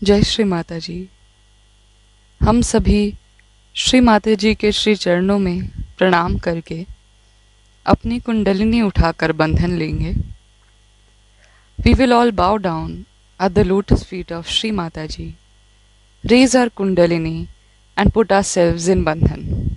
जय श्री माता जी। हम सभी श्री माता जी के श्री चरणों में प्रणाम करके अपनी कुंडलिनी उठाकर बंधन लेंगे। We will all bow down at the lotus feet of Shri Mataji, raise our kundalini and put ourselves in bandhan.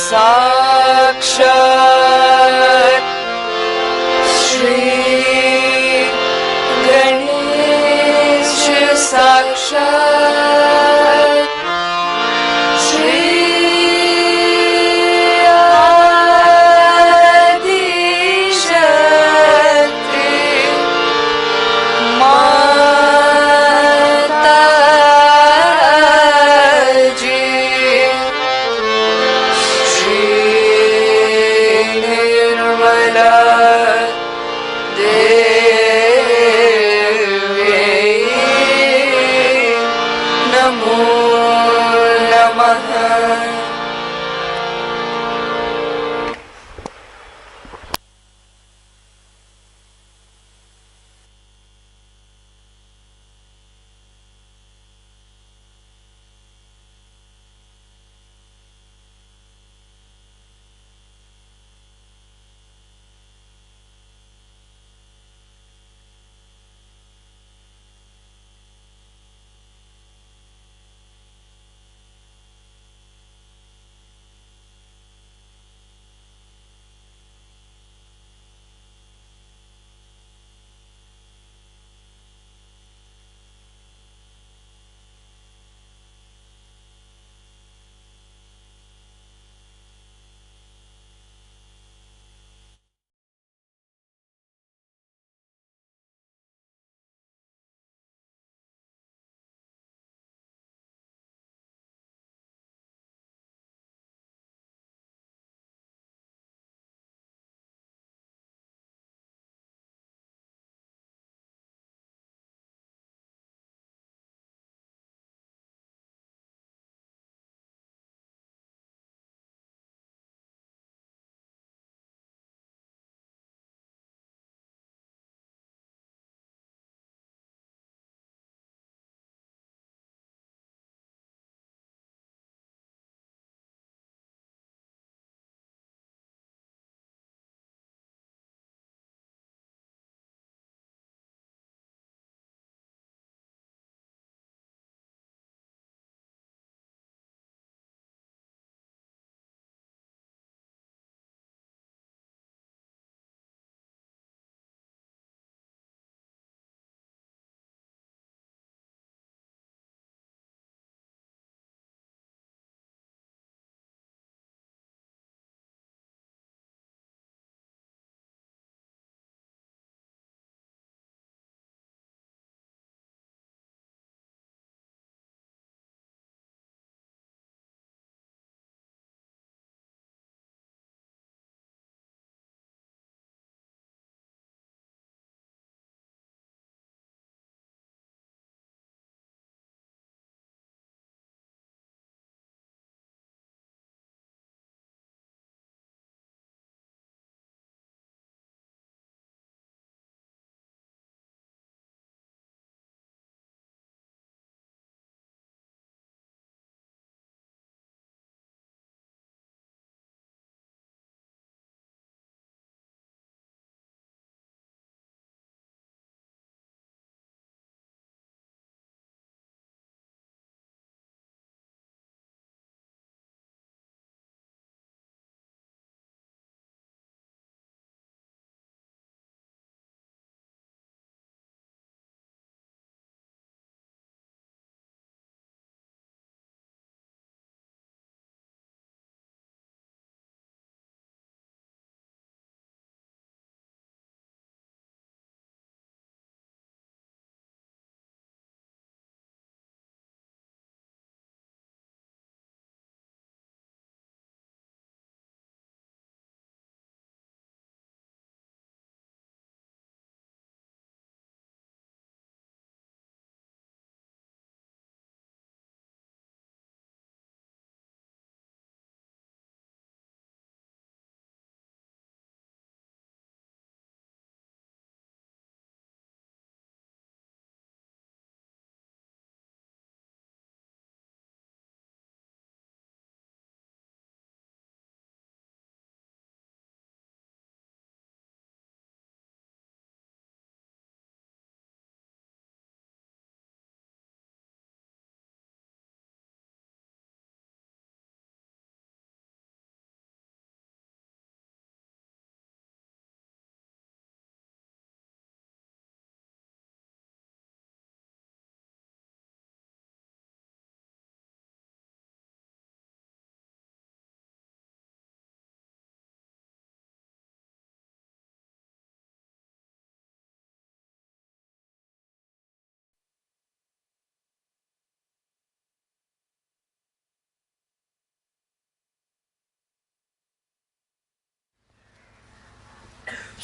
साक्षात्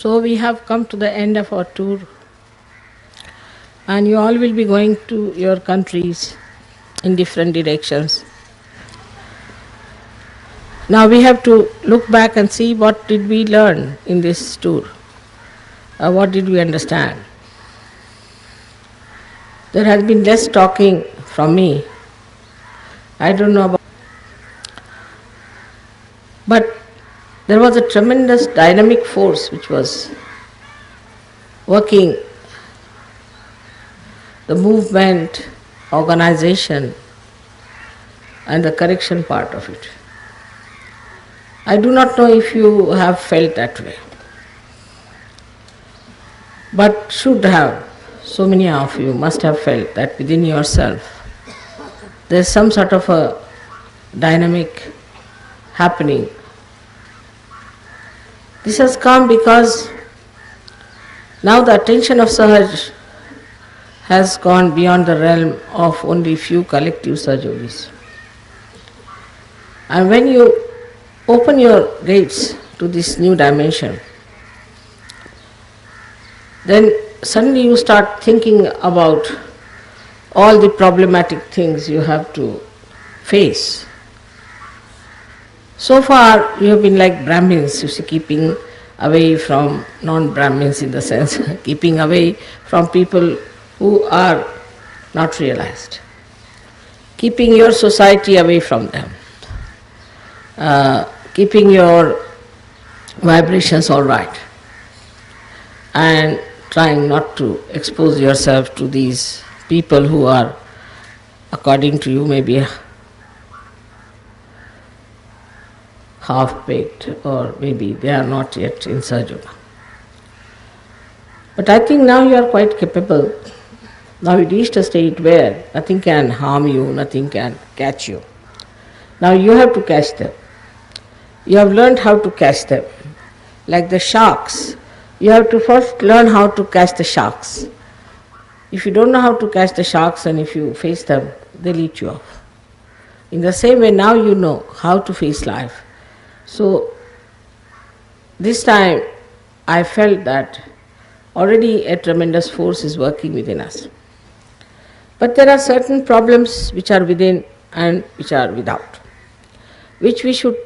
So we have come to the end of our tour, and you all will be going to your countries in different directions. Now we have to look back and see what did we learn in this tour. What did we understand? There has been less talking from me. I don't know about, but there was a tremendous dynamic force which was working the movement, organization, and the correction part of it. I do not know if you have felt that way, but should have. So many of you must have felt that within yourself there is some sort of a dynamic happening. This has come because now the attention of Sahaj has gone beyond the realm of only few collective Sahajogis. And when you open your gates to this new dimension, then suddenly you start thinking about all the problematic things you have to face. So far you have been like Brahmins, you see, keeping away from non-Brahmins, in the sense, keeping away from people who are not realized, keeping your society away from them, keeping your vibrations all right, and trying not to expose yourself to these people who are, according to you, maybe half-baked, or maybe they are not yet in Sahaja. But I think now you are quite capable. Now you reached a state where nothing can harm you, nothing can catch you. Now you have to catch them. You have learned how to catch them. Like the sharks, you have to first learn how to catch the sharks. If you don't know how to catch the sharks, and if you face them, they'll eat you off. In the same way, now you know how to face life. So this time I felt that already a tremendous force is working within us. But there are certain problems which are within and which are without, which we should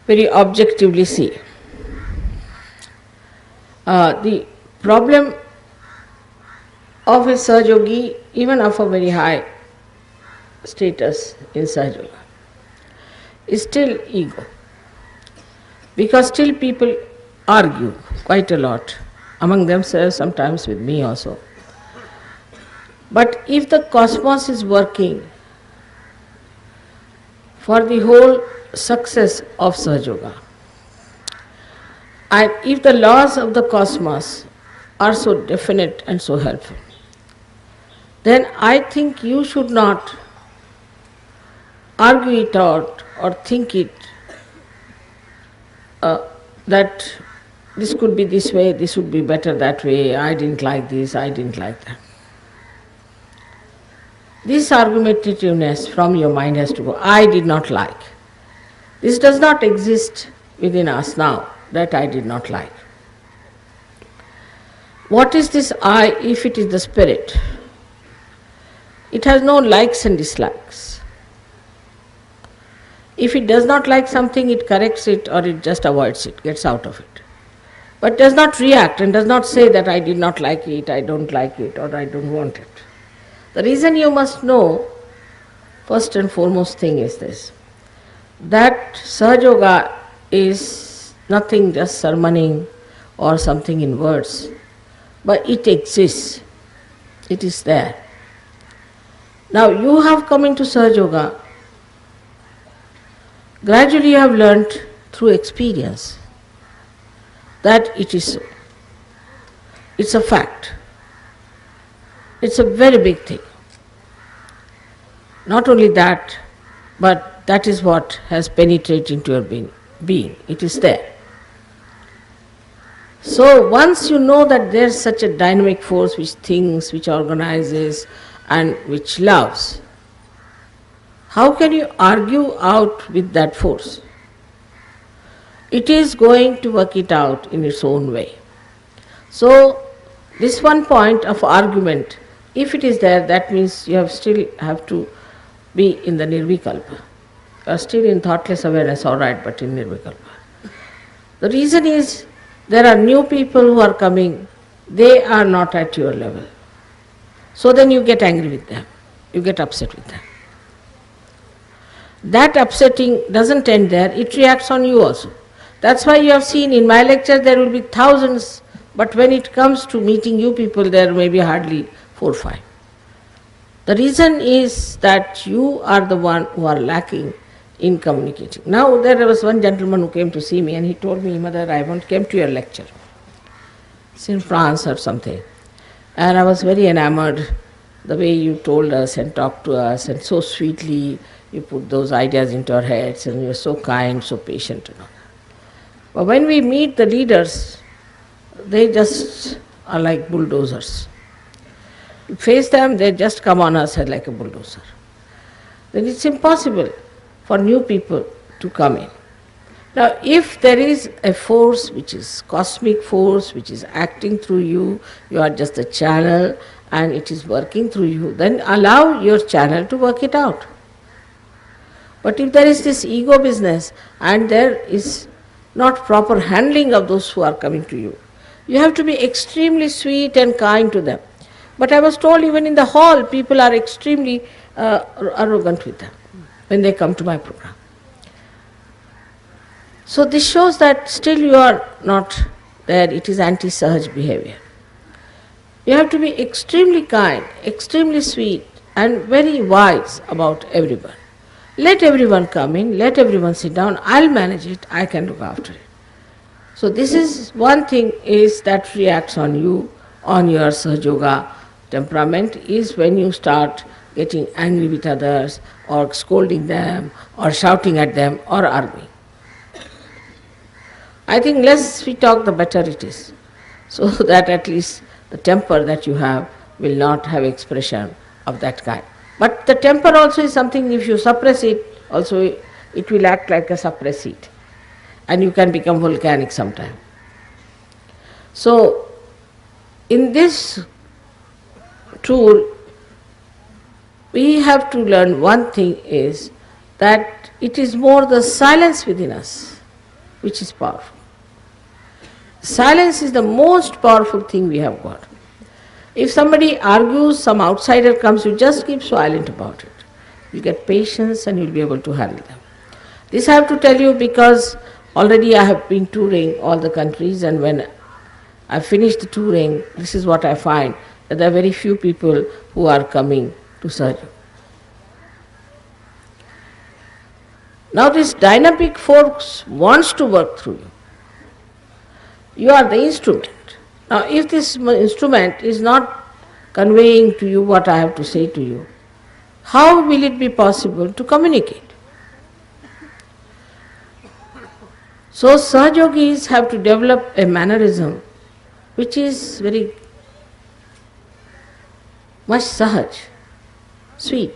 very objectively see. The problem of a Sahajogi, even of a very high status in Sahajoga, is still ego. Because still people argue quite a lot among themselves, sometimes with me also. But if the cosmos is working for the whole success of Sahajoga, and if the laws of the cosmos are so definite and so helpful, then I think you should not argue it out or think it that this could be this way, this would be better that way, I didn't like this, I didn't like that. This argumentativeness from your mind has to go. I did not like. This does not exist within us now, that I did not like. What is this I if it is the spirit? It has no likes and dislikes. If it does not like something, it corrects it or it just avoids it, gets out of it. But does not react and does not say that I did not like it, I don't like it, or I don't want it. The reason you must know, first and foremost thing is this, that Sahajoga is nothing just sermoning or something in words, but it exists, it is there. Now you have come into Sahajoga, gradually you have learnt through experience that it is so. It's a fact. It's a very big thing. Not only that, but that is what has penetrated into your being. It is there. So once you know that there is such a dynamic force which thinks, which organizes, and which loves, how can you argue out with that force? it is going to work it out in its own way. So, this one point of argument, if it is there, that means you still have to be in the nirvikalpa. You are still in thoughtless awareness, alright, but in nirvikalpa. The reason is, there are new people who are coming, they are not at your level. So then you get angry with them, you get upset with them. That upsetting doesn't end there, it reacts on you also. That's why you have seen in my lecture there will be thousands, but when it comes to meeting you people, there may be hardly 4 or 5. The reason is that you are the one who are lacking in communicating. Now there was one gentleman who came to see me and he told me, Mother, I came to your lecture. It's in France or something. And I was very enamored the way you told us and talked to us, and so sweetly you put those ideas into our heads, and you're so kind, so patient and all. But when we meet the leaders, they just are like bulldozers. You face them, they just come on us like a bulldozer. Then it's impossible for new people to come in. Now, if there is a force which is cosmic force, which is acting through you, you are just a channel and it is working through you, then allow your channel to work it out. But if there is this ego business and there is not proper handling of those who are coming to you, you have to be extremely sweet and kind to them. But I was told even in the hall, people are extremely arrogant with them when they come to my program. So this shows that still you are not there, it is anti-sahaj behavior. You have to be extremely kind, extremely sweet and very wise about everyone. Let everyone come in, let everyone sit down, I'll manage it, I can look after it. So this is one thing is that reacts on you, on your Sahajoga temperament, is when you start getting angry with others or scolding them or shouting at them or arguing. I think less we talk, the better it is, so that at least the temper that you have will not have expression of that kind. But the temper also is something, if you suppress it, also it will act like a suppress heat, and you can become volcanic sometime. So, in this tour, we have to learn one thing is that it is more the silence within us which is powerful. Silence is the most powerful thing we have got. If somebody argues, some outsider comes, you just keep silent about it. You get patience and you'll be able to handle them. This I have to tell you because already I have been touring all the countries, and when I finish the touring, this is what I find, that there are very few people who are coming to Sahaja. Now this dynamic force wants to work through you. You are the instrument. Now if this instrument is not conveying to you what I have to say to you, how will it be possible to communicate? So Sahajogis have to develop a mannerism which is very much Sahaj, sweet,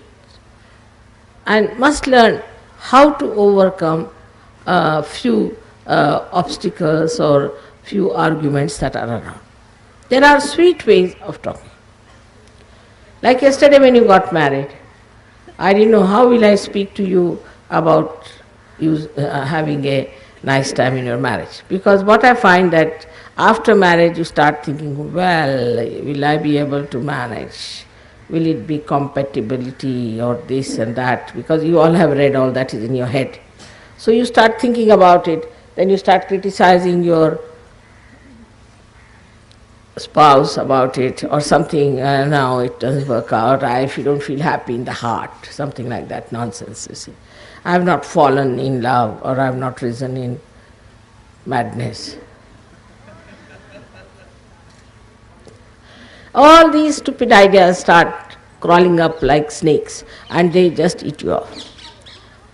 and must learn how to overcome a few obstacles or few arguments that are around. There are sweet ways of talking. Like yesterday when you got married, I didn't know how will I speak to you about you having a nice time in your marriage. Because what I find that after marriage you start thinking, well, will I be able to manage? Will it be compatibility or this and that? Because you all have read all that is in your head. So you start thinking about it, then you start criticizing your spouse about it or something, now it doesn't work out, if you don't feel happy in the heart, something like that nonsense, you see. I have not fallen in love or I have not risen in madness. All these stupid ideas start crawling up like snakes and they just eat you off.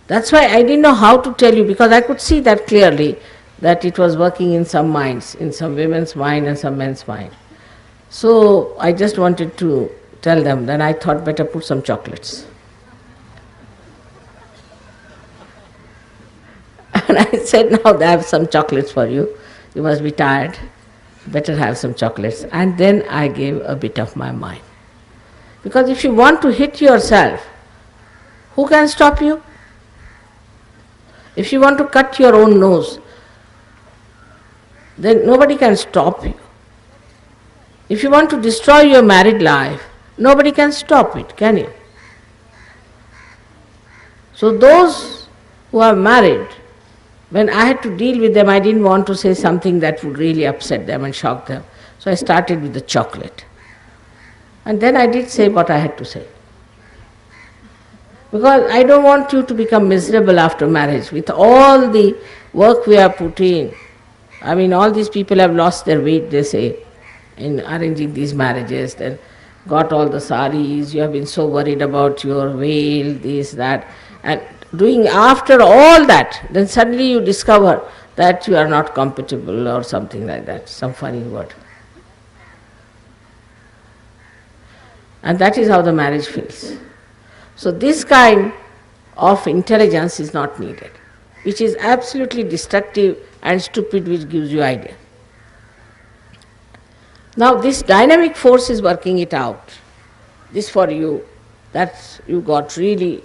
That's why I didn't know how to tell you, because I could see that clearly, that it was working in some minds, in some women's mind and some men's mind. So I just wanted to tell them, then I thought better put some chocolates. And I I said, now I have some chocolates for you. You must be tired. Better have some chocolates. And then I gave a bit of my mind. Because if you want to hit yourself, who can stop you? If you want to cut your own nose, then nobody can stop you. If you want to destroy your married life, nobody can stop it, can you? So those who are married, when I had to deal with them, I didn't want to say something that would really upset them and shock them. So I started with the chocolate. And then I did say what I had to say. Because I don't want you to become miserable after marriage. With all the work we have put in, I mean, all these people have lost their weight, they say, in arranging these marriages. Then got all the saris, you have been so worried about your veil, this, that. And doing after all that, then suddenly you discover that you are not compatible or something like that, some funny word. And that is how the marriage feels. So this kind of intelligence is not needed, which is absolutely destructive and stupid, which gives you idea. Now this dynamic force is working it out. This for you, that you got really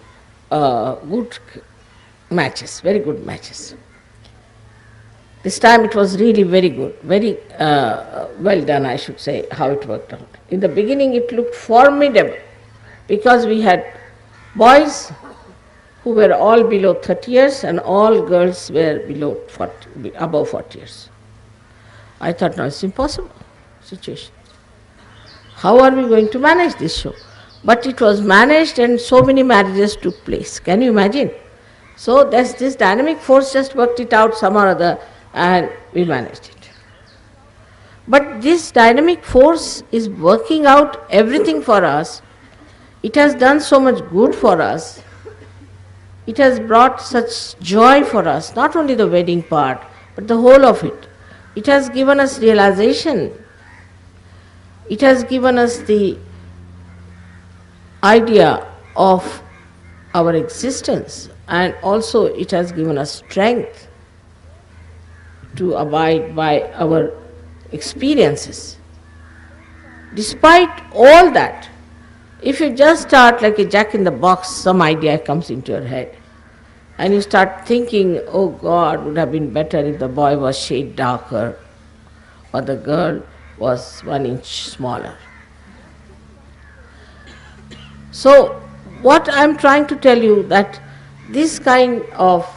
good matches, very good matches. This time it was really very good, very well done, I should say, how it worked out. In the beginning it looked formidable because we had boys who were all below 30 years and all girls were below 40, above 40 years. I thought, no, it's impossible situation. How are we going to manage this show? But it was managed and so many marriages took place. Can you imagine? So this dynamic force just worked it out somehow or other and we managed it. But this dynamic force is working out everything for us. It has done so much good for us. It has brought such joy for us, not only the wedding part, but the whole of it. It has given us realization. It has given us the idea of our existence, and also it has given us strength to abide by our experiences. Despite all that, if you just start like a jack in the box, some idea comes into your head, and you start thinking, oh God, would have been better if the boy was shade darker or the girl was 1 inch smaller. So what I am trying to tell you, that this kind of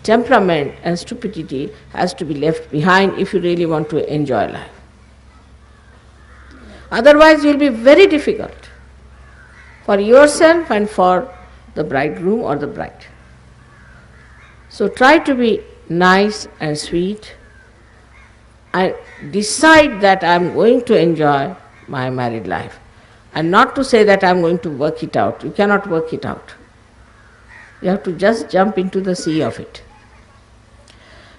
temperament and stupidity has to be left behind if you really want to enjoy life. Otherwise, you will be very difficult for yourself and for the bridegroom or the bride. So try to be nice and sweet and decide that I am going to enjoy my married life. And not to say that I am going to work it out. You cannot work it out. You have to just jump into the sea of it.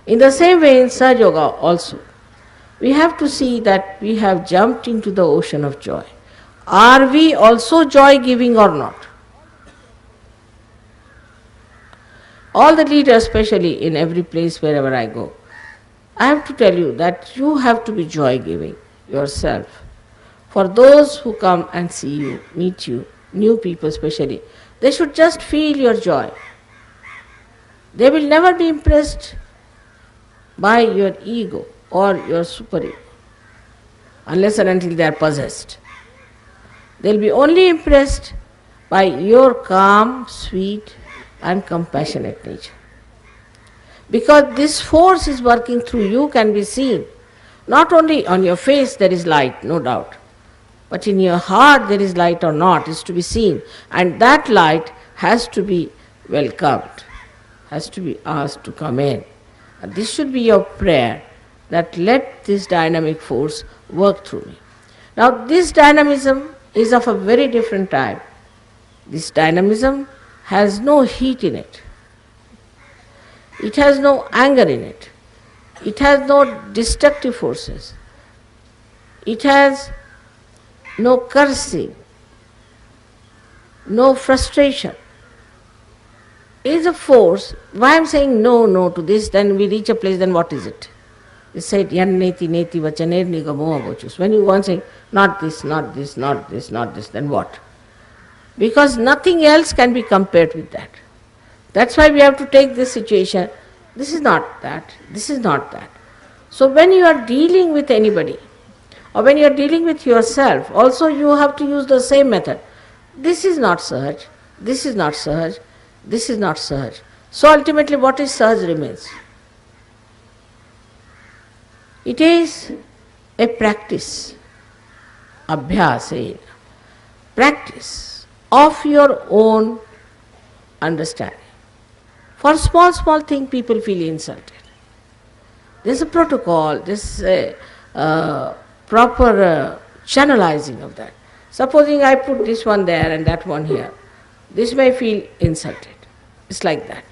In the same way, in Sahaja Yoga also, we have to see that we have jumped into the ocean of joy. Are we also joy-giving or not? All the leaders, especially in every place wherever I go, I have to tell you that you have to be joy-giving yourself. For those who come and see you, meet you, new people especially, they should just feel your joy. They will never be impressed by your ego or your superego, unless and until they are possessed. They will be only impressed by your calm, sweet and compassionate nature. Because this force is working through you, can be seen. Not only on your face there is light, no doubt, but in your heart there is light or not, is to be seen. And that light has to be welcomed, has to be asked to come in. And this should be your prayer, that let this dynamic force work through me. Now this dynamism is of a very different type. This dynamism has no heat in it. It has no anger in it. It has no destructive forces. It has no cursing, no frustration. is a force. Why I am saying no, no to this, then we reach a place, then what is it? It said, yan neti neti vachaner nigamo avochus. When you go on saying, not this, not this, not this, not this, then what? Because nothing else can be compared with that. That's why we have to take this situation. This is not that, this is not that. So when you are dealing with anybody, or when you are dealing with yourself, also you have to use the same method. This is not Sahaj, this is not Sahaj, this is not Sahaj. So ultimately what is Sahaj remains. It is a practice, abhyas, practice of your own understanding. For small thing people feel insulted. There's a protocol, there's a proper channelizing of that. Supposing I put this one there and that one here, this may feel insulted. It's like that.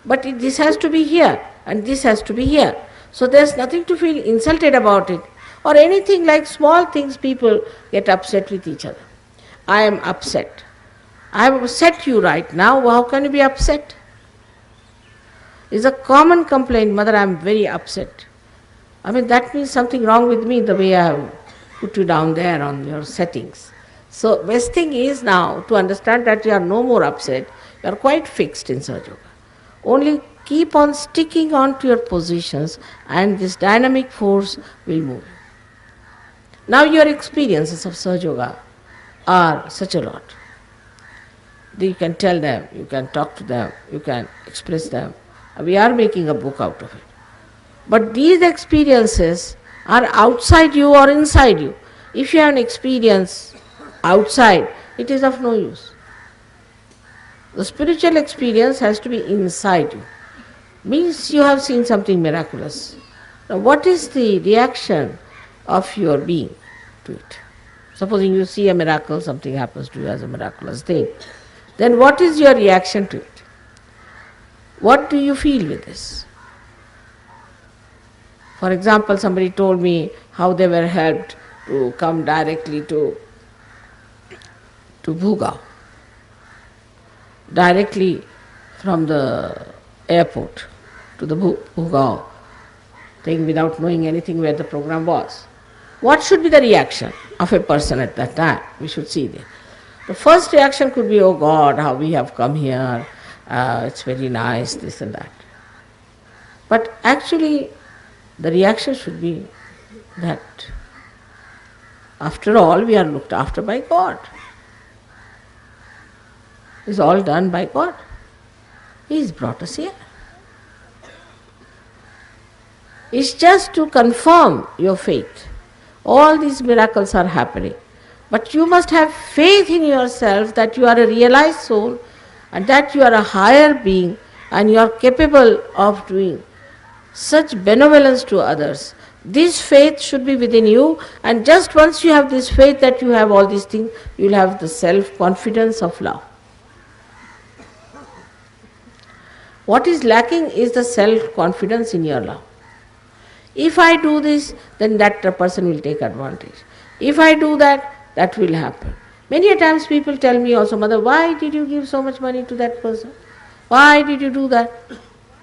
But this has to be here and this has to be here. So there's nothing to feel insulted about it. Or anything like small things, people get upset with each other. I am upset. I have upset you right now, how can you be upset? It's a common complaint, mother, I am very upset. I mean, that means something wrong with me, the way I have put you down there on your settings. So best thing is now to understand that you are no more upset, you are quite fixed in Sahaja Yoga. Only keep on sticking on to your positions and this dynamic force will move. Now your experiences of Sahaja Yoga are such a lot. You can tell them, you can talk to them, you can express them. We are making a book out of it. But these experiences are outside you or inside you. If you have an experience outside, it is of no use. The spiritual experience has to be inside you. Means you have seen something miraculous. Now what is the reaction of your being to it? Supposing you see a miracle, something happens to you as a miraculous thing. Then what is your reaction to it? What do you feel with this? For example, somebody told me how they were helped to come directly to Bhugaon, directly from the airport to the Bhugaon thing without knowing anything where the program was. What should be the reaction of a person at that time? We should see this. The first reaction could be, oh God, how we have come here, it's very nice, this and that. But actually, the reaction should be that after all, we are looked after by God. It's all done by God. He has brought us here. It's just to confirm your faith. All these miracles are happening. But you must have faith in yourself that you are a realized soul and that you are a higher being and you are capable of doing such benevolence to others. This faith should be within you, and just once you have this faith that you have all these things, you will have the self-confidence of love. What is lacking is the self-confidence in your love. If I do this, then that person will take advantage. If I do that, that will happen. Many a times people tell me also, Mother, why did you give so much money to that person? Why did you do that?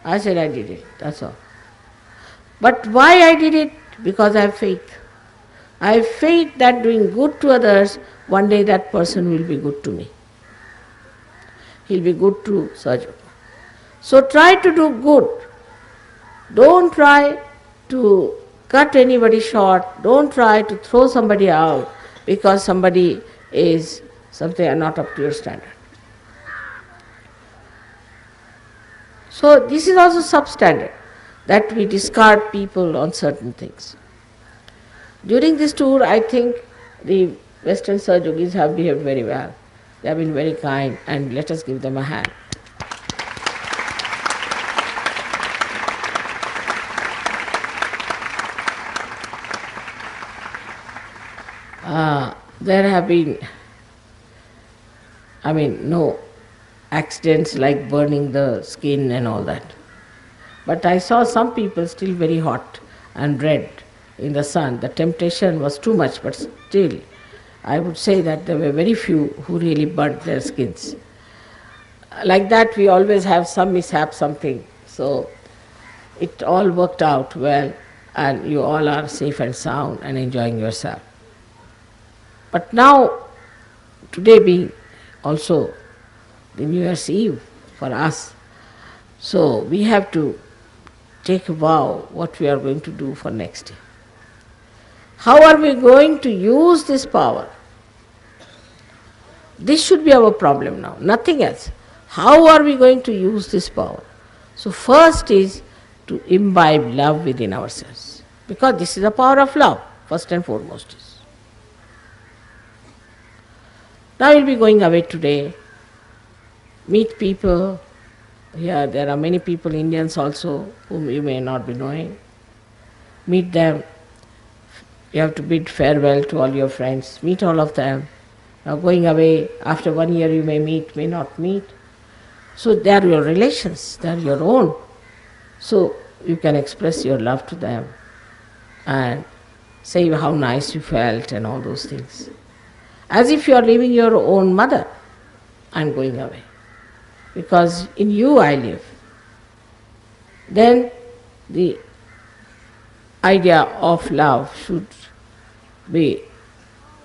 I said, I did it, that's all. But why I did it? Because I have faith. I have faith that doing good to others, one day that person will be good to me. He'll be good to Sahaja. So try to do good. Don't try to cut anybody short. Don't try to throw somebody out because somebody is something not up to your standard. So this is also substandard, that we discard people on certain things. During this tour, I think the Western Sahaja Yogis have behaved very well. They have been very kind, and let us give them a hand. There have been, no accidents like burning the skin and all that. But I saw some people still very hot and red in the sun. The temptation was too much, but still, I would say that there were very few who really burnt their skins. Like that we always have some mishap, something. So it all worked out well and you all are safe and sound and enjoying yourself. But now, today being also the New Year's Eve for us, so we have to take a vow what we are going to do for next year. How are we going to use this power? This should be our problem now, nothing else. How are we going to use this power? So first is to imbibe love within ourselves, because this is the power of love, first and foremost is. Now we'll be going away today, meet people. Here there are many people, Indians also, whom you may not be knowing. Meet them. You have to bid farewell to all your friends, meet all of them. Now going away, after 1 year you may meet, may not meet. So they are your relations, they are your own. So you can express your love to them and say how nice you felt and all those things. As if you are leaving your own mother, I am going away, because in you I live. Then the idea of love should be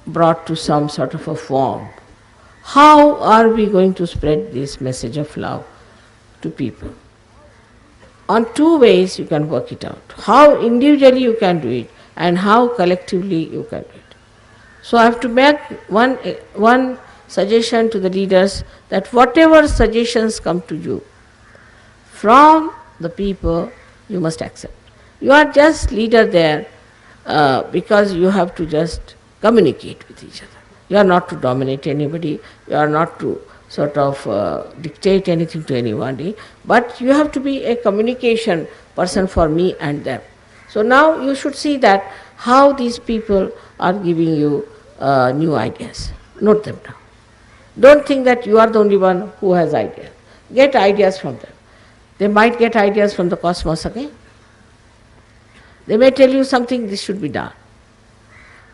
brought to some sort of a form. How are we going to spread this message of love to people? On two ways you can work it out. How individually you can do it and how collectively you can do it. So I have to make one suggestion to the leaders, that whatever suggestions come to you from the people, you must accept. You are just leader there because you have to just communicate with each other. You are not to dominate anybody, you are not to sort of dictate anything to anybody, but you have to be a communication person for me and them. So now you should see that how these people are giving you new ideas. Note them down. Don't think that you are the only one who has ideas. Get ideas from them. They might get ideas from the cosmos again. They may tell you something, this should be done.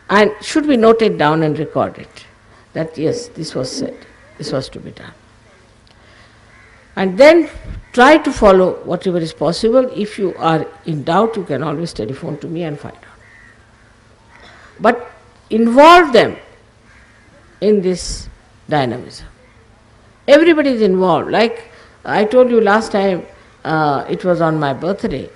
And should be noted down and recorded, that yes, this was said, this was to be done. And then try to follow whatever is possible. If you are in doubt, you can always telephone to me and find out. But involve them in this dynamism. Everybody is involved. Like I told you last time, it was on my birthday.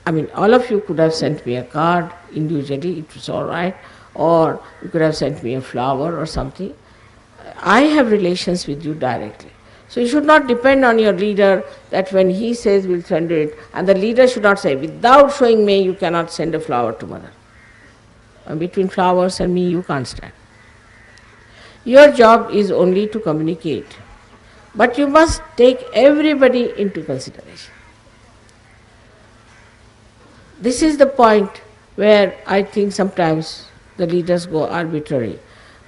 I mean, all of you could have sent me a card individually, it was all right, or you could have sent me a flower or something. I have relations with you directly. So you should not depend on your leader that when he says we'll send it, and the leader should not say, without showing me you cannot send a flower to mother. And between flowers and me you can't stand. Your job is only to communicate, but you must take everybody into consideration. This is the point where I think sometimes the leaders go arbitrary.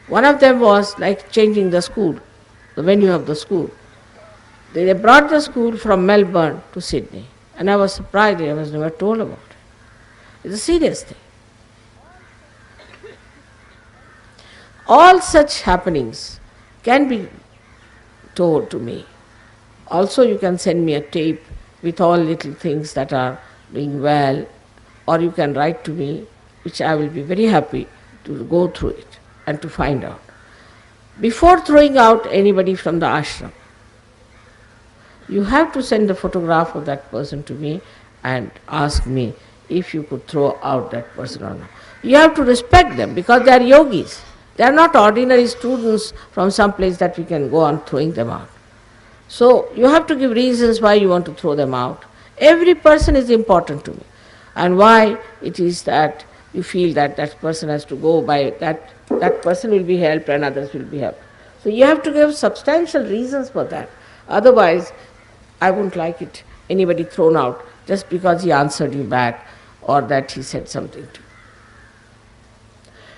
One of them was like changing the school, the venue of the school. They brought the school from Melbourne to Sydney, and I was surprised, I was never told about it. It's a serious thing. All such happenings can be told to me. Also you can send me a tape with all little things that are doing well, or you can write to me, which I will be very happy to go through it and to find out. Before throwing out anybody from the ashram, you have to send the photograph of that person to me and ask me if you could throw out that person or not. You have to respect them because they are yogis. They are not ordinary students from some place that we can go on throwing them out. So you have to give reasons why you want to throw them out. Every person is important to me, and why it is that you feel that that person has to go by, that person will be helped and others will be helped. So you have to give substantial reasons for that. Otherwise, I wouldn't like it, anybody thrown out just because he answered you back or that he said something to you.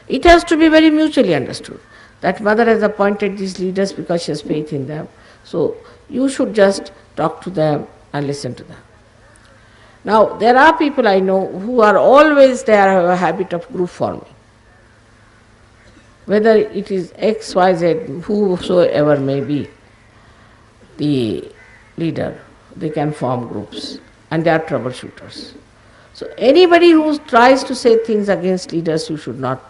It has to be very mutually understood that mother has appointed these leaders because she has faith in them. So you should just talk to them and listen to them. Now, there are people I know who are always there, have a habit of group forming. Whether it is X, Y, Z, whosoever may be. the leader, they can form groups, and they are troubleshooters. So anybody who tries to say things against leaders, you should not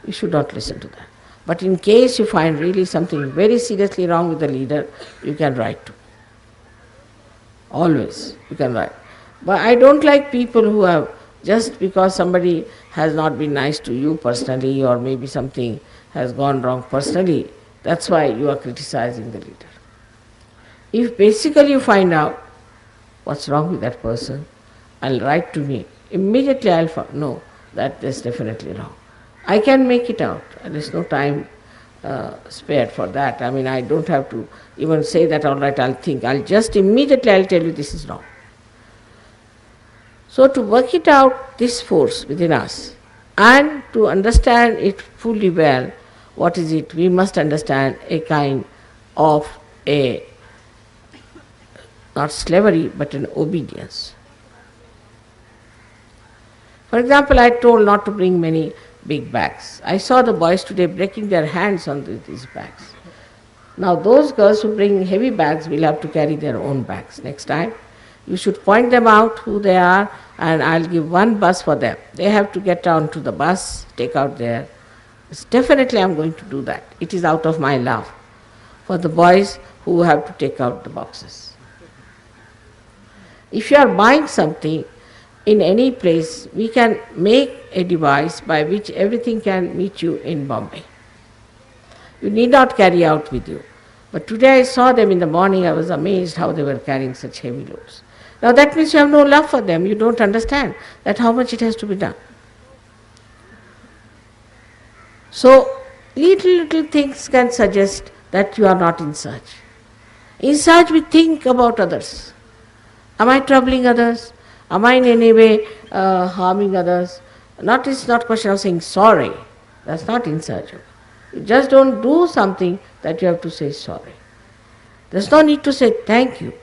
listen to that. But in case you find really something very seriously wrong with the leader, you can write to. Always you can write. But I don't like people who have, just because somebody has not been nice to you personally, or maybe something has gone wrong personally, that's why you are criticizing the leader. If basically you find out what's wrong with that person, I'll write to me. Immediately I'll know that there's definitely wrong. I can make it out. There's no time spared for that. I mean, I don't have to even say that, all right, I'll think. I'll tell you this is wrong. So to work it out, this force within us, and to understand it fully well, what is it? We must understand a kind of not slavery, but an obedience. For example, I told not to bring many big bags. I saw the boys today breaking their hands on these bags. Now those girls who bring heavy bags will have to carry their own bags next time. You should point them out who they are, and I'll give one bus for them. They have to get down to the bus, take out their... Definitely I'm going to do that. It is out of my love for the boys who have to take out the boxes. If you are buying something in any place, we can make a device by which everything can meet you in Bombay. You need not carry out with you. But today I saw them in the morning, I was amazed how they were carrying such heavy loads. Now that means you have no love for them, you don't understand that how much it has to be done. So little things can suggest that you are not in search. In search we think about others. Am I troubling others? Am I in any way harming others? It's not a question of saying sorry. That's not in search of. You just don't do something that you have to say sorry. There's no need to say thank you,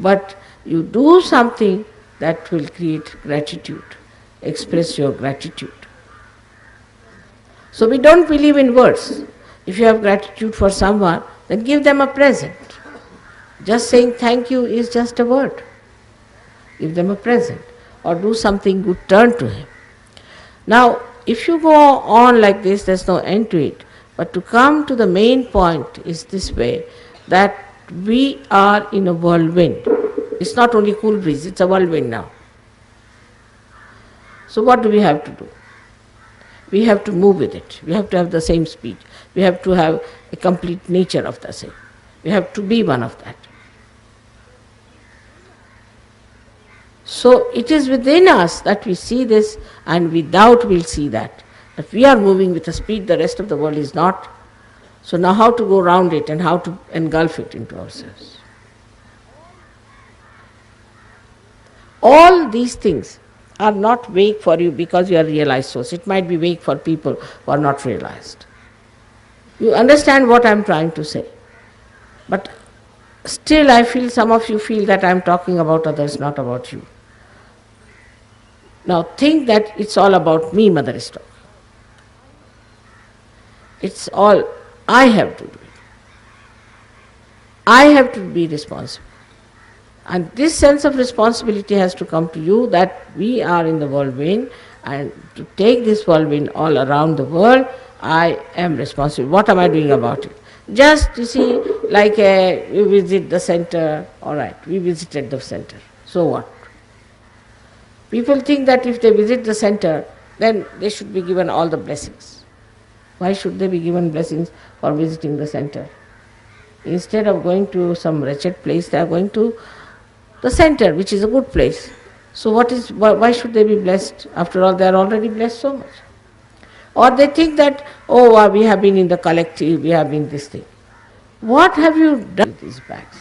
but you do something that will create gratitude, express your gratitude. So we don't believe in words. If you have gratitude for someone, then give them a present. Just saying thank you is just a word. Give them a present or do something good, turn to him. Now, if you go on like this, there's no end to it. But to come to the main point is this way, that we are in a whirlwind. It's not only cool breeze, it's a whirlwind now. So what do we have to do? We have to move with it. We have to have the same speed. We have to have a complete nature of the same. We have to be one of that. So it is within us that we see this, and without we'll see that we are moving with a speed the rest of the world is not. So now how to go around it and how to engulf it into ourselves. All these things are not vague for you because you are realized souls. It might be vague for people who are not realized. You understand what I am trying to say. But still I feel some of you feel that I am talking about others, not about you. Now think that it's all about me, Mother is talking. It's all I have to do it. I have to be responsible. And this sense of responsibility has to come to you, that we are in the whirlwind, and to take this whirlwind all around the world, I am responsible. What am I doing about it? Just, you see, like we visit the center, all right, we visited the center. So what? People think that if they visit the center, then they should be given all the blessings. Why should they be given blessings for visiting the center? Instead of going to some wretched place, they are going to the center, which is a good place. So why should they be blessed? After all, they are already blessed so much. Or they think that, we have been in the collective, we have been this thing. What have you done with these bags?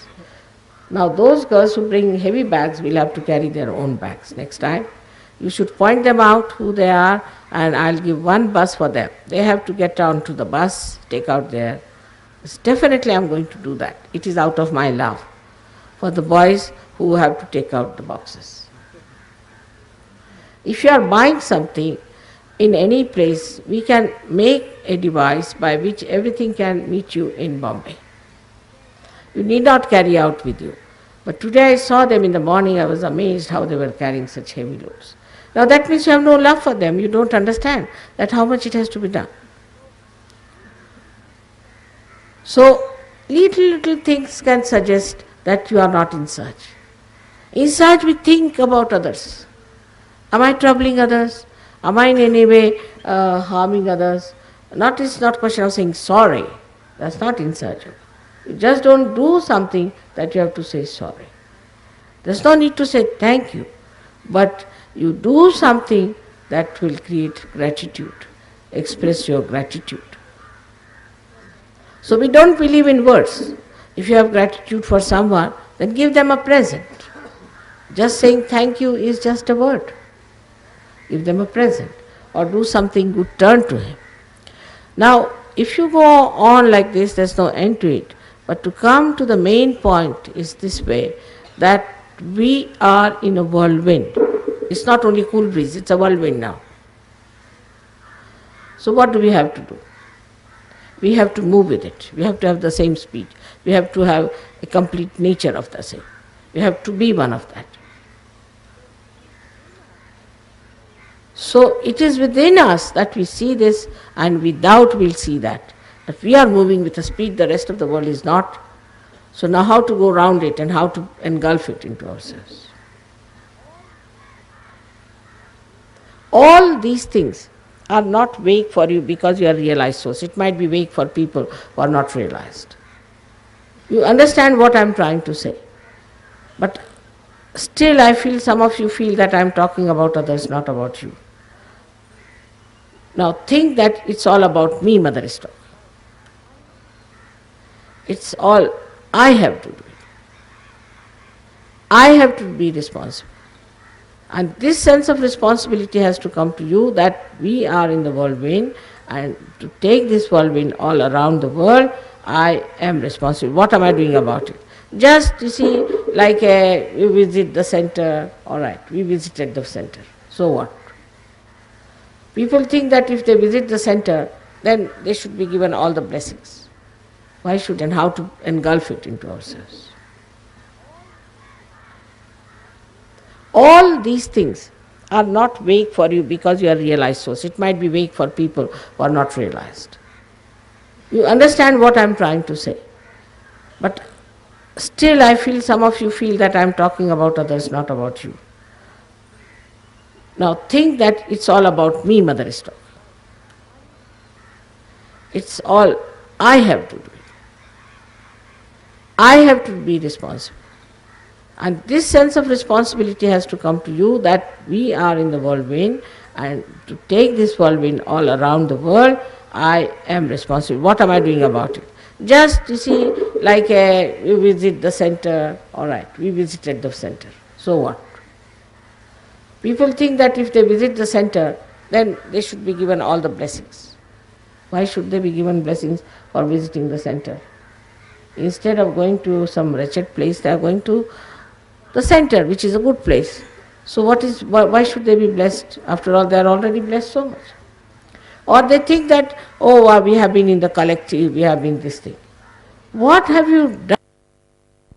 Now those girls who bring heavy bags will have to carry their own bags next time. You should point them out who they are, and I'll give one bus for them. They have to get down to the bus, take out their... Definitely I'm going to do that. It is out of my love for the boys who have to take out the boxes. If you are buying something in any place, we can make a device by which everything can meet you in Bombay. You need not carry out with you. But today I saw them in the morning, I was amazed how they were carrying such heavy loads. Now that means you have no love for them, you don't understand that how much it has to be done. So little things can suggest that you are not in search. In search we think about others. Am I troubling others? Am I in any way harming others? It's not a question of saying sorry. That's not in search. You just don't do something that you have to say sorry. There's no need to say thank you, but you do something that will create gratitude, express your gratitude. So we don't believe in words. If you have gratitude for someone, then give them a present. Just saying thank you is just a word. Give them a present or do something good, turn to him. Now, if you go on like this, there's no end to it. But to come to the main point is this way, that we are in a whirlwind. It's not only cool breeze, it's a whirlwind now. So what do we have to do? We have to move with it. We have to have the same speed. We have to have a complete nature of the same. We have to be one of that. So it is within us that we see this, and without we'll see that we are moving with a speed the rest of the world is not. So now how to go around it and how to engulf it into ourselves. All these things are not vague for you because you are realized souls. It might be vague for people who are not realized. You understand what I am trying to say. But still I feel some of you feel that I am talking about others, not about you. Now think that it's all about me, Mother is talking. It's all I have to do it. I have to be responsible. And this sense of responsibility has to come to you that we are in the whirlwind, and to take this whirlwind all around the world, I am responsible. What am I doing about it? Just, you see, like we visit the center, all right, we visited the center. So what? People think that if they visit the center, then they should be given all the blessings. Why should, and how to engulf it into ourselves? All these things are not vague for you because you are realized souls. It might be vague for people who are not realized. You understand what I am trying to say. But still I feel some of you feel that I am talking about others, not about you. Now think that it's all about me, Mother is talking. It's all I have to do it. I have to be responsible. And this sense of responsibility has to come to you that we are in the whirlwind, and to take this whirlwind all around the world, I am responsible. What am I doing about it? Just, you see, like we visit the center, all right, we visited the center. So what? People think that if they visit the center, then they should be given all the blessings. Why should they be given blessings for visiting the center? Instead of going to some wretched place, they are going to the center, which is a good place. So why should they be blessed? After all, they are already blessed so much. Or they think that, we have been in the collective, we have been this thing. What have you done?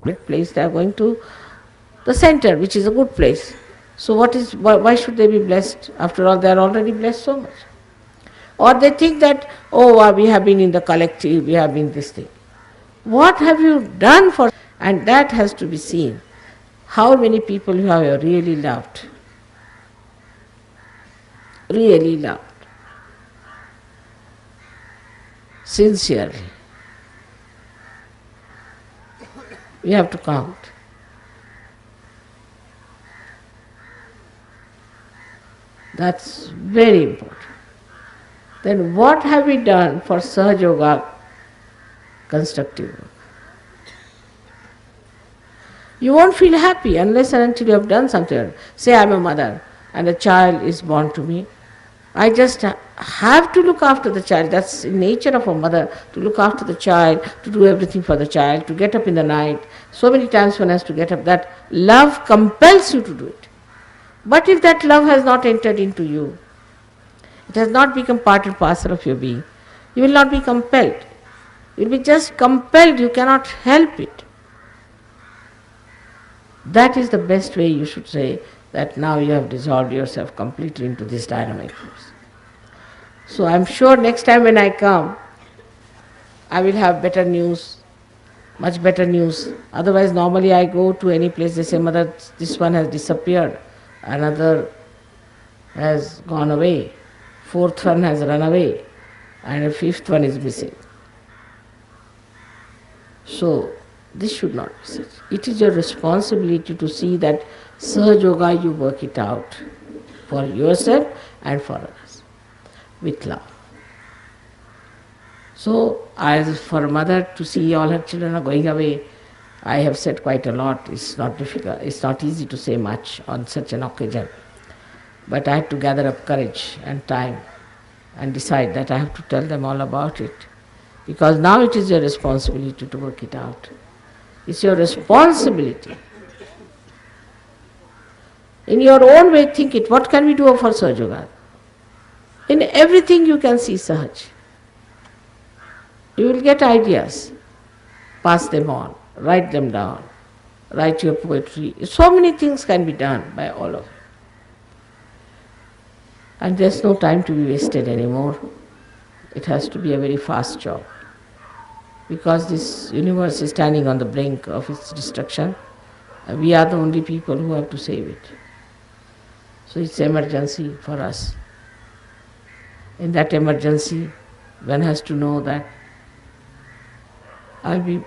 Great place, they are going to the center, which is a good place. So why should they be blessed? After all, they are already blessed so much. Or they think that, we have been in the collective, we have been this thing. What have you done for? And that has to be seen. How many people you have really loved? Really loved. Sincerely. We have to count. That's very important. Then what have we done for Sahaja Yoga constructive work? You won't feel happy unless and until you have done something. Say I'm a mother and a child is born to me. I just have to look after the child. That's the nature of a mother, to look after the child, to do everything for the child, to get up in the night. So many times one has to get up. That love compels you to do it. But if that love has not entered into you, it has not become part and parcel of your being, you will not be compelled. You will be just compelled, you cannot help it. That is the best way you should say that now you have dissolved yourself completely into this dynamic force. So I'm sure next time when I come, I will have better news, much better news. Otherwise, normally I go to any place, they say, Mother, this one has disappeared, another has gone away, fourth one has run away, and a fifth one is missing. So, this should not be such. It is your responsibility to see that Sahaja Yoga you work it out for yourself and for others with love. So, as for a mother to see all her children are going away, I have said quite a lot. It's not difficult, it's not easy to say much on such an occasion. But I had to gather up courage and time and decide that I have to tell them all about it. Because now it is your responsibility to work it out. It's your responsibility. In your own way, think it. What can we do for Sahaja Yoga? In everything you can see Sahaj. You will get ideas. Pass them on. Write them down. Write your poetry. So many things can be done by all of you. And there's no time to be wasted anymore. It has to be a very fast job. Because this universe is standing on the brink of its destruction. We are the only people who have to save it. So it's emergency for us. In that emergency, one has to know that I'll be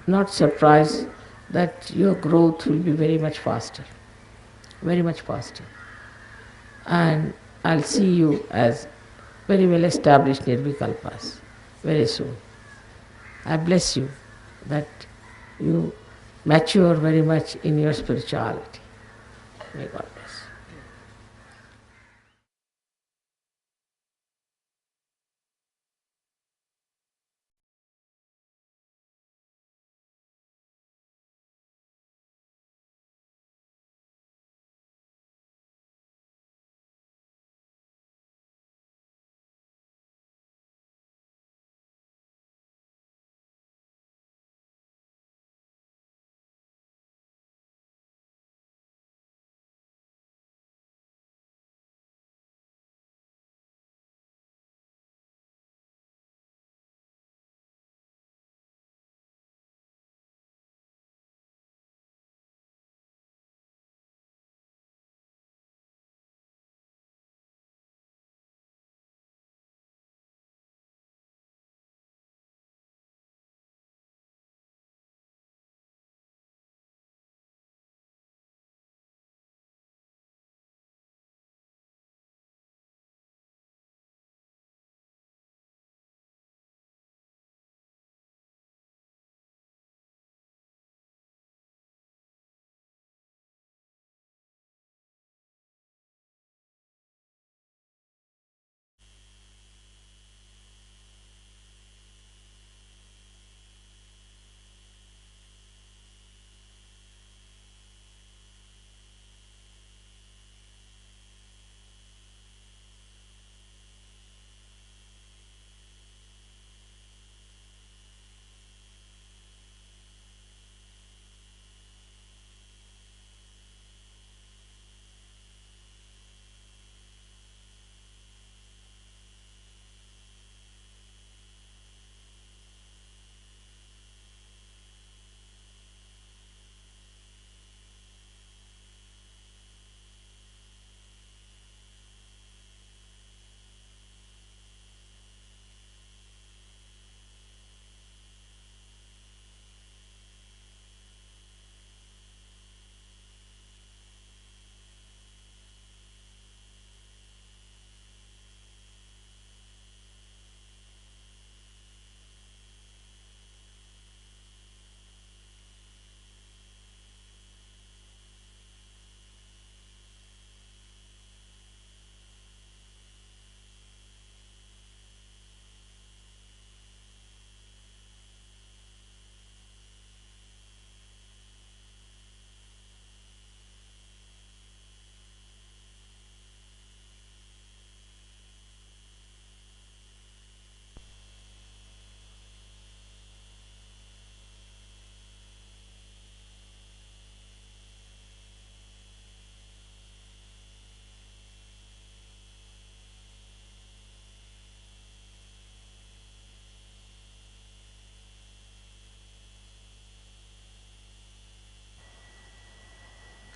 not surprised that your growth will be very much faster. Very much faster. And I'll see you as very well established Nirvikalpas very soon. I bless you that you mature very much in your spirituality. May God bless.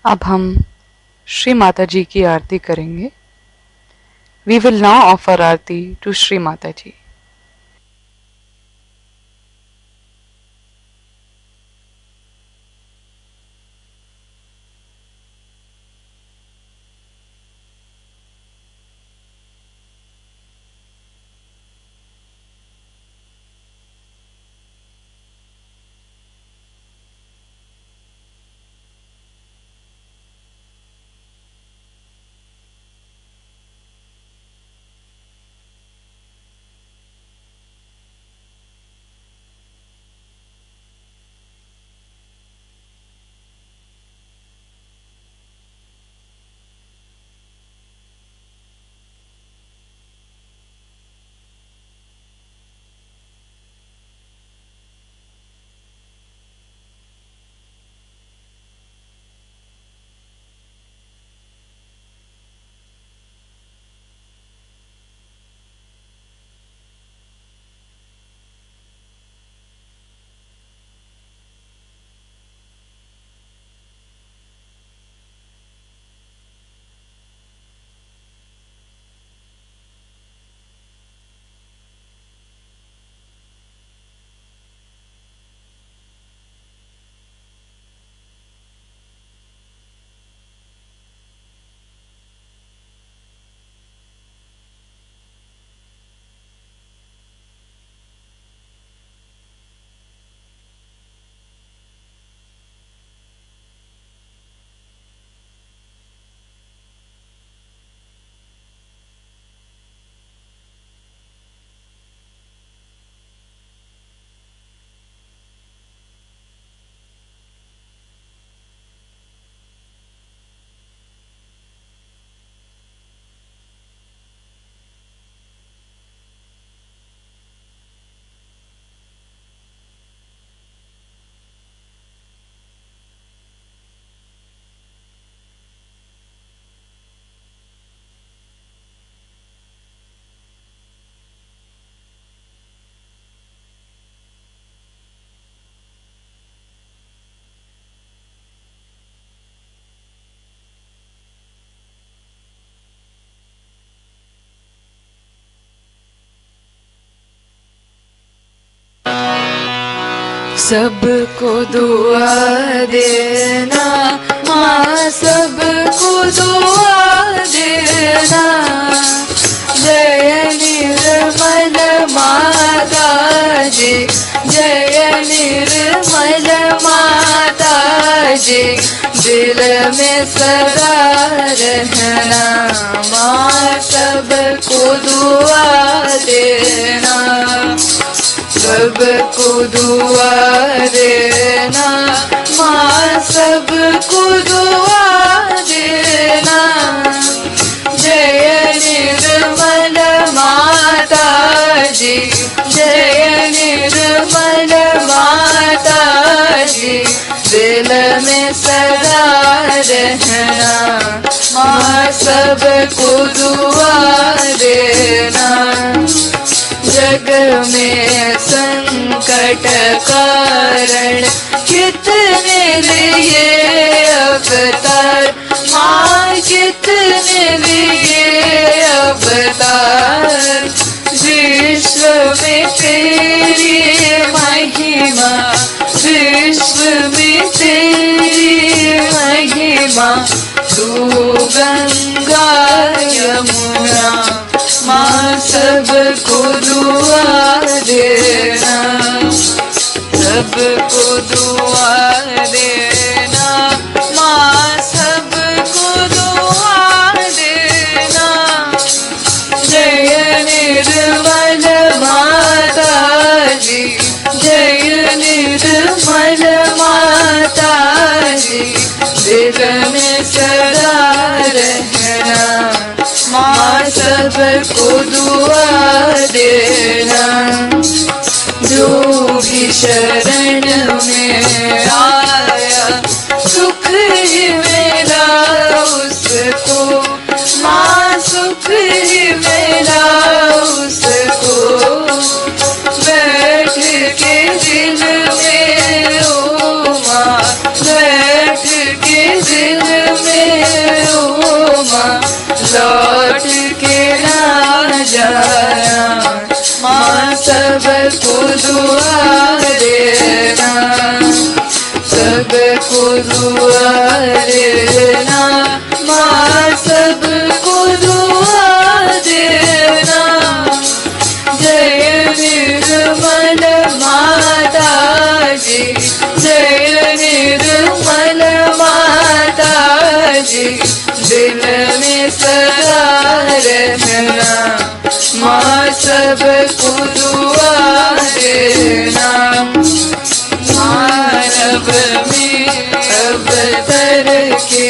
अब हम श्री माता जी की आरती करेंगे। We will now offer Aarti to Shri Mata जी। सबको दुआ देना माँ, सबको दुआ देना। जय निर्मल माता जी, जय निर्मल माता जी, दिल में सदा रहना माँ, सबको दुआ देना। सबको दुआ देना माँ, सबको दुआ देना। जय निर्मल माता जी, जय निर्मल माता जी, दिल में सदा रहना माँ, सबको दुआ देना। जग में संकट कारण कितने लिए अवतार माँ, कितने लिए अवतार। विश्व में तेरी महिमा, विश्व में तेरी महिमा। तू गंगा यमुना माँ, सबको दुआ देना। सबको दुआ देना माँ, सबको दुआ देना। जय निर्मल माता जी, जय निर्मल माता जी, दिल में सदा रहना माँ, सबको दुआ देना। जो भी शरण में आया सुख ही मिला उसको माँ, सुख ही मिला उसको। बैठ के दिल में ओ माँ, बैठ के दिल लौट के ना जाना, माँ सबको दुआ देना, सबको दुआ देना, माँ सबको दुआ देना। जय निर्मल माता जी, जय निर्मल माता जी, दिल में सदा रहना, माँ सबको दुआ देना। मानव में अवतर के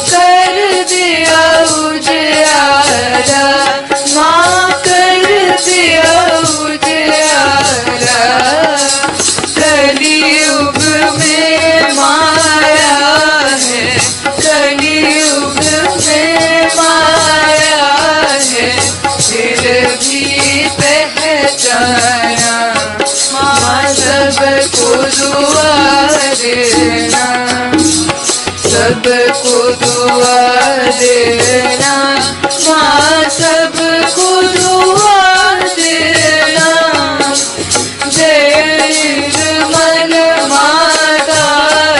कर दिया उजियारा, माँ कर दिया उजियारा। कलियुग में माया है, कलियुग में माया है, फिर भी पहचाना, माँ सबको दुआ देना, सबको दुआ देना, माँ सबको दुआ देना। जय निर्मल माता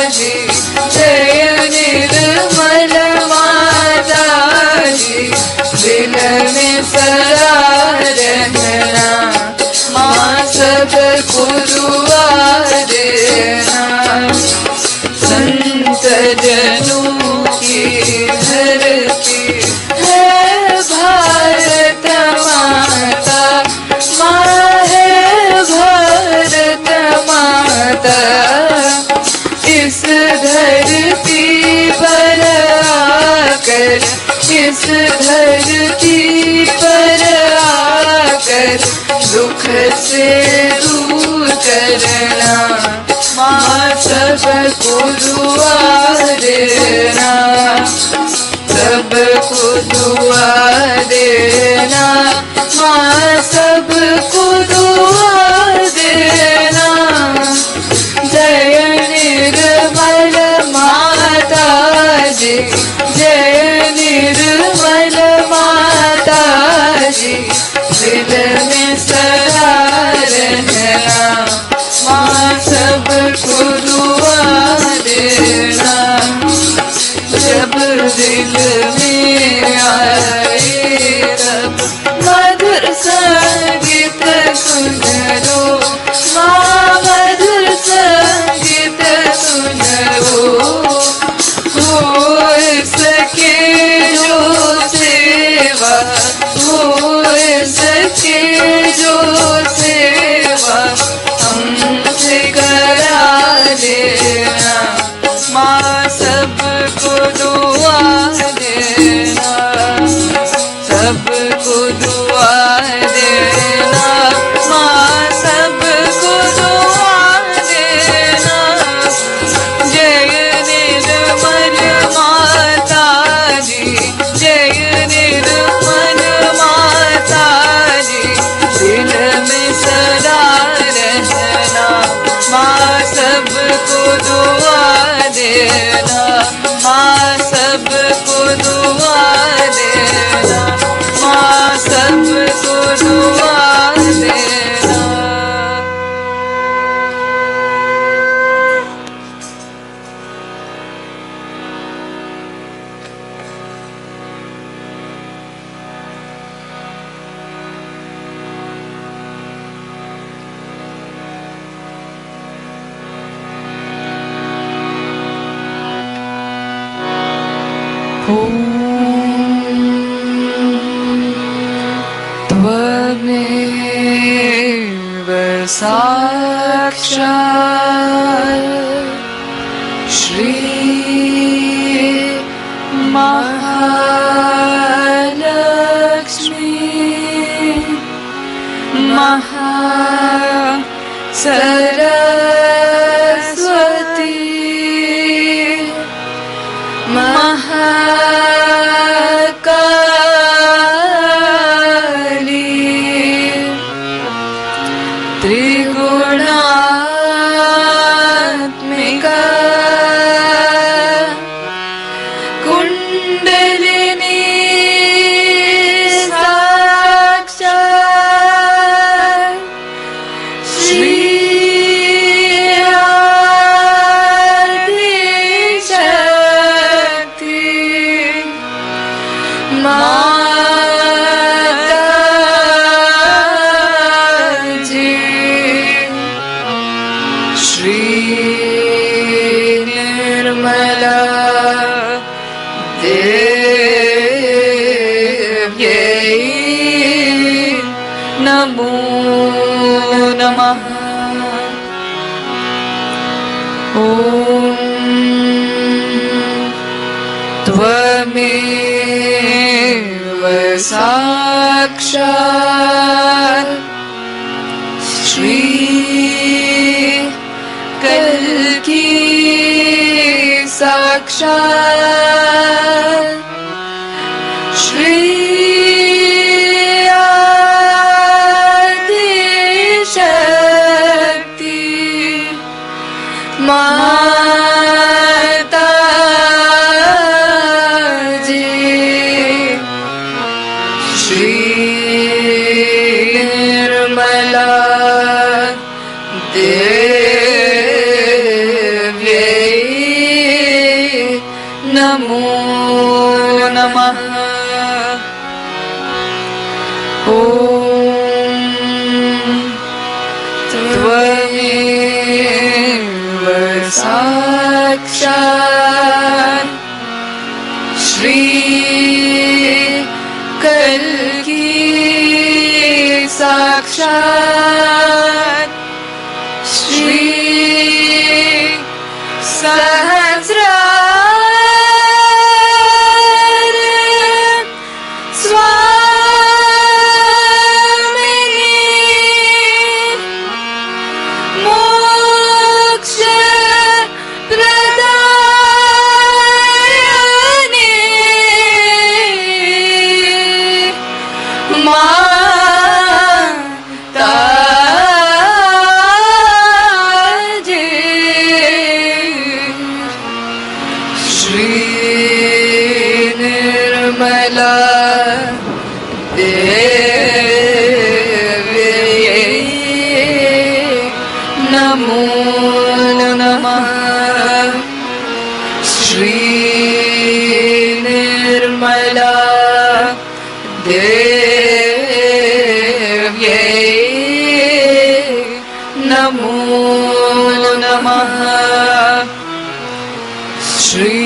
जी, जय निर्मल माता जी, दिल में सदा रहना, माँ सबको दुआ देना। संत जनों की धरती है भारत माता, माँ है भारत माता। इस धरती पर आकर, इस धरती पर आकर, दुख से दूर करना, माँ सबको दुआ देना, सबको दुआ देना, माँ सबको दुआ देना। जय निर्मल माता जी, जय निर्मल माता जी, दिल में सदा रहना, माँ सबको दुआ देना। जब दिल में आए तब मधुर संगीत सुन लो, माँ मधुर संगीत सुन लो। हो सके जो सेवा, हो सके जो सेवा, हमसे करा देना, माँ सबको दुआ देना, सबको दुआ देना, माँ सबको दुआ देना। जय निर्मल माता जी, जय निर्मल माता जी, दिल में सदा रहना, माँ सबको दुआ देना, माँ सबको दुआ देना, माँ सबको दुआ देना। त्वमेव साक्षात् Shri Mahalakshmi Saraswati Mahakali त्रिगुणात्मिका kundalini Shri Nirmala Devi Namo Namah. Om Tvameva Sakshat Shri Kalki Sakshat Shri Adi Shakti Mata Ji Shri Nirmala Devi Namo Namah. Om Tvameva Sakshat Shri Kalki Sakshat Shri Sahasrar Swamini Moksha Pradayani Mataji Shri Nirmala Devi Namo Namah. Shri Nirmala Devi Namo Namah. Shri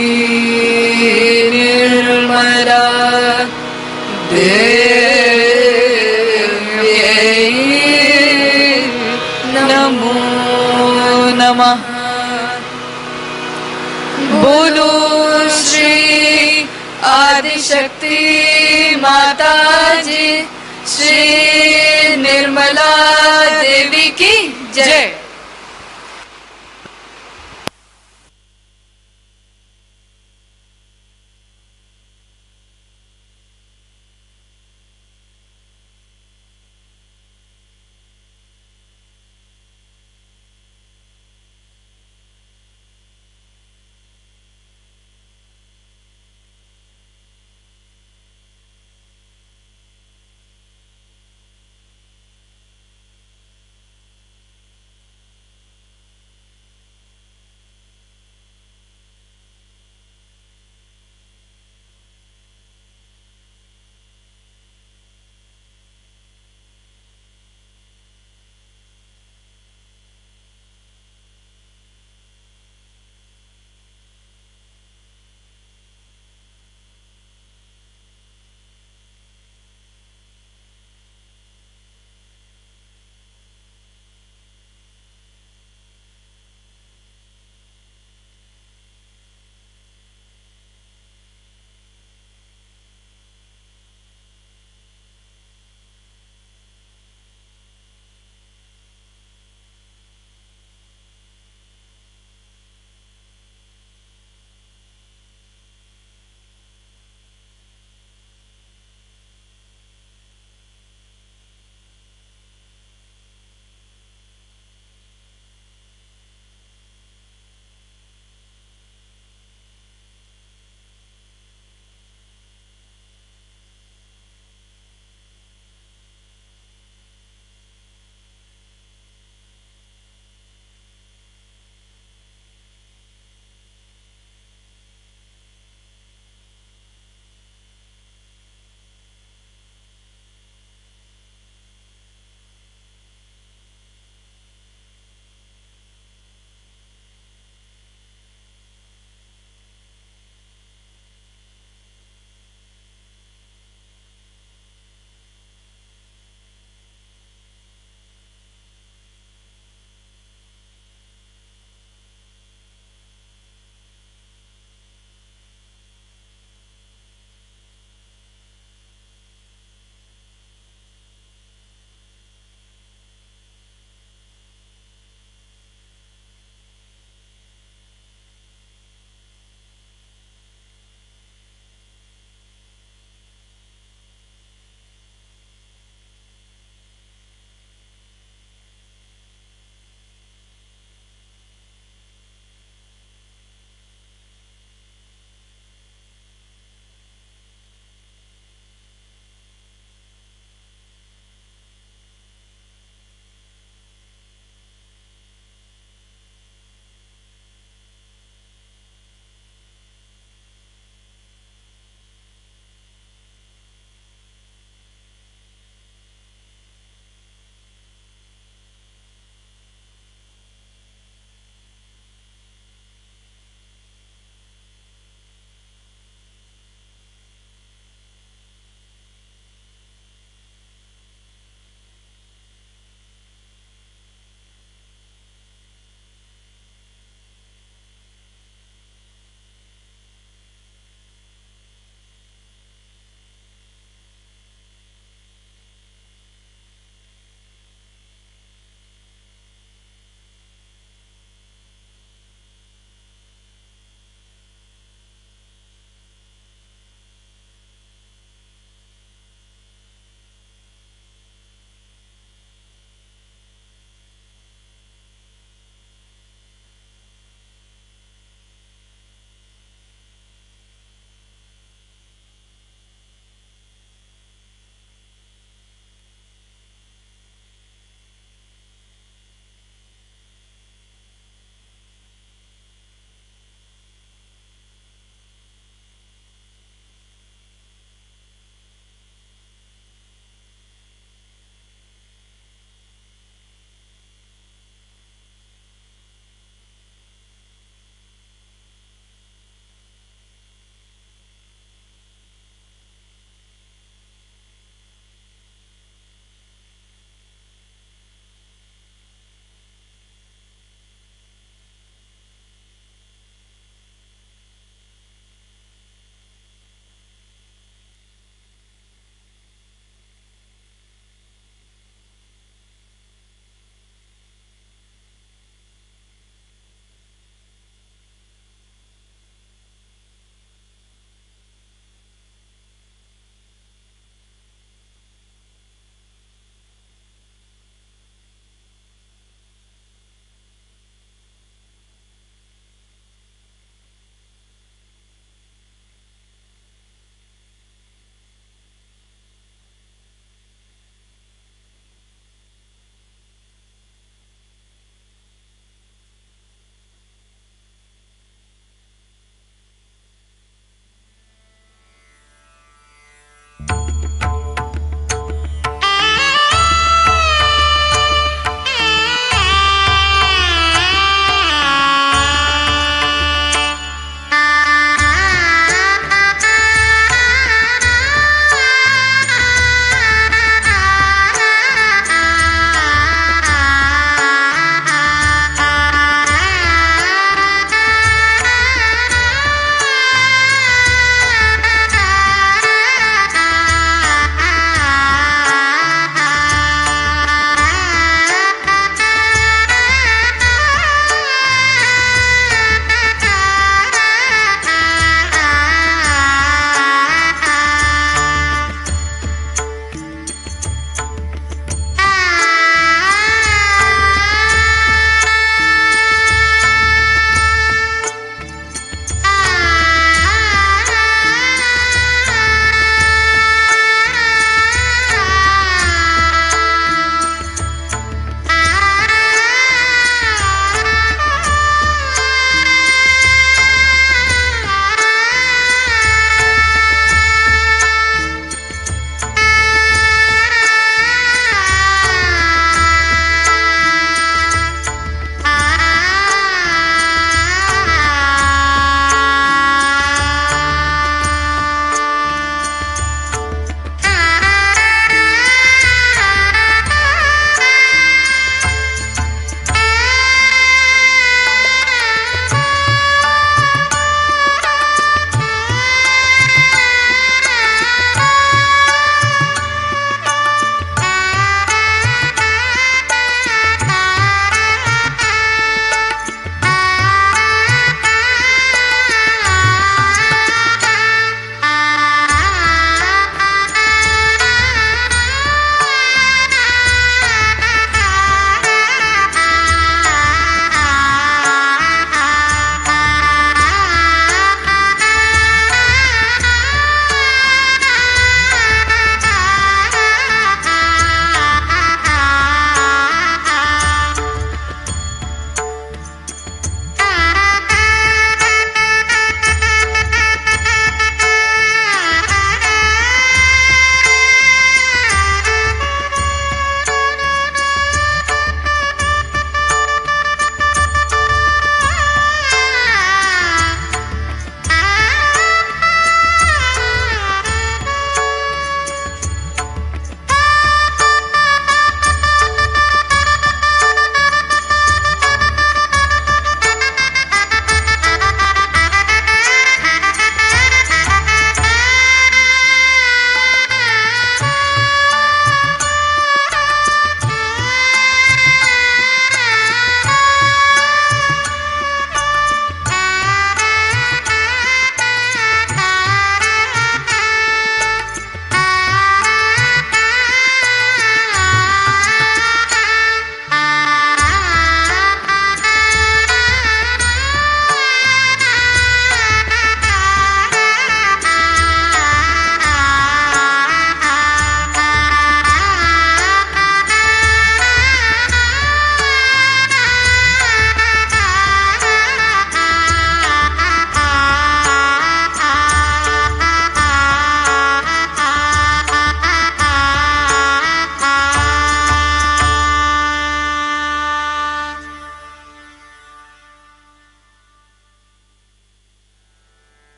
Nirmala Devi Namo Namah. बोलो श्री आदि शक्ति माता जी श्री निर्मला देवी की जय।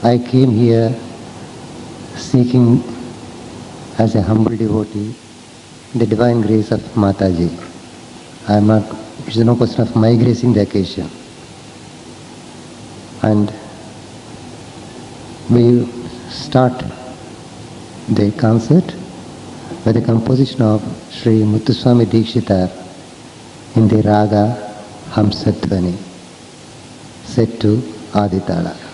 I came here seeking as a humble devotee the divine grace of Mataji. I am not, it is no question of my gracing the occasion. And we start the concert with the composition of Shri Muthuswami Dikshitar in the Raga Hamsadhvani, set to Aditala.